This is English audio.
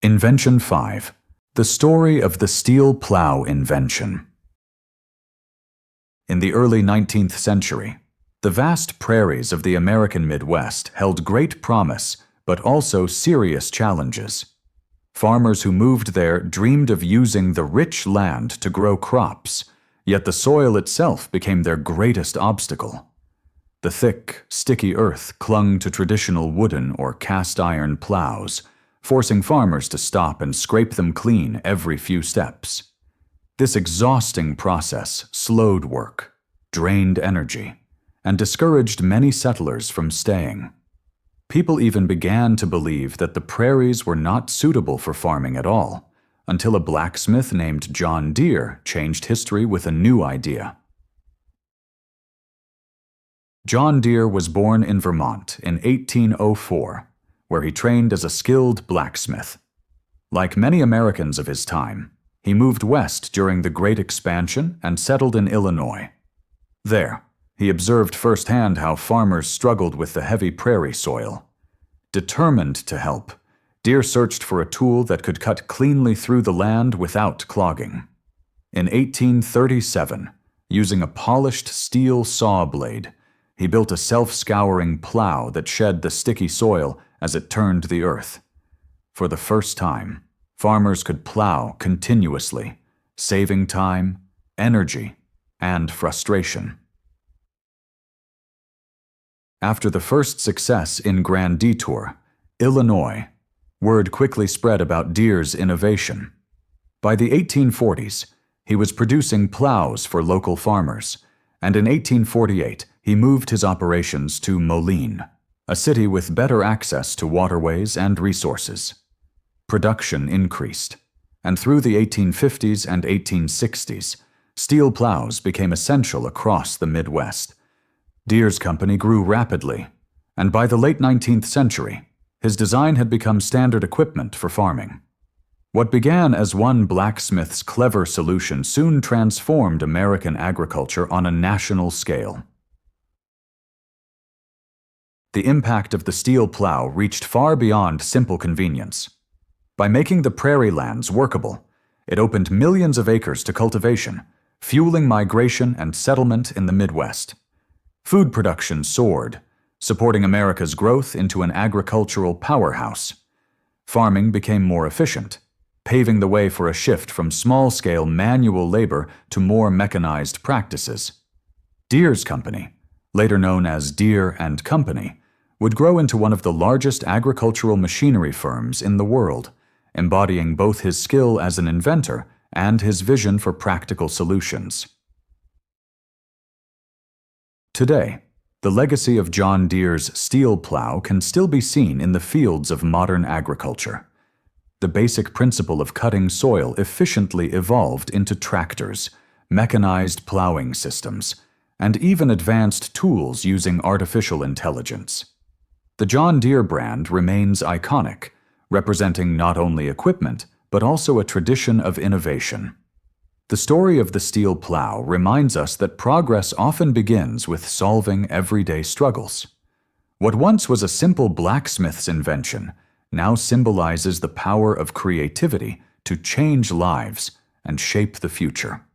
Invention 5. The story of the steel plow invention. In the early 19th century, the vast prairies of the American Midwest held great promise, but also serious challenges. Farmers who moved there dreamed of using the rich land to grow crops, yet the soil itself became their greatest obstacle. The thick, sticky earth clung to traditional wooden or cast-iron plows, forcing farmers to stop and scrape them clean every few steps. This exhausting process slowed work, drained energy, and discouraged many settlers from staying. People even began to believe that the prairies were not suitable for farming at all, until a blacksmith named John Deere changed history with a new idea. John Deere was born in Vermont in 1804, where he trained as a skilled blacksmith. Like many Americans of his time, he moved west during the Great Expansion and settled in Illinois. There, he observed firsthand how farmers struggled with the heavy prairie soil. Determined to help, Deere searched for a tool that could cut cleanly through the land without clogging. In 1837, using a polished steel saw blade, he built a self-scouring plow that shed the sticky soil as it turned the earth. For the first time, farmers could plow continuously, saving time, energy, and frustration. After the first success in Grand Detour, Illinois, word quickly spread about Deere's innovation. By the 1840s, he was producing plows for local farmers, and in 1848 he moved his operations to Moline, a city with better access to waterways and resources. Production increased, and through the 1850s and 1860s, steel plows became essential across the Midwest. Deere's company grew rapidly, and by the late 19th century, his design had become standard equipment for farming. What began as one blacksmith's clever solution soon transformed American agriculture on a national scale. The impact of the steel plow reached far beyond simple convenience. By making the prairie lands workable, it opened millions of acres to cultivation, fueling migration and settlement in the Midwest. Food production soared, supporting America's growth into an agricultural powerhouse. Farming became more efficient, paving the way for a shift from small-scale manual labor to more mechanized practices. Deere's company, later known as Deere and Company, would grow into one of the largest agricultural machinery firms in the world, embodying both his skill as an inventor and his vision for practical solutions. Today, the legacy of John Deere's steel plow can still be seen in the fields of modern agriculture. The basic principle of cutting soil efficiently evolved into tractors, mechanized plowing systems, and even advanced tools using artificial intelligence. The John Deere brand remains iconic, representing not only equipment, but also a tradition of innovation. The story of the steel plow reminds us that progress often begins with solving everyday struggles. What once was a simple blacksmith's invention now symbolizes the power of creativity to change lives and shape the future.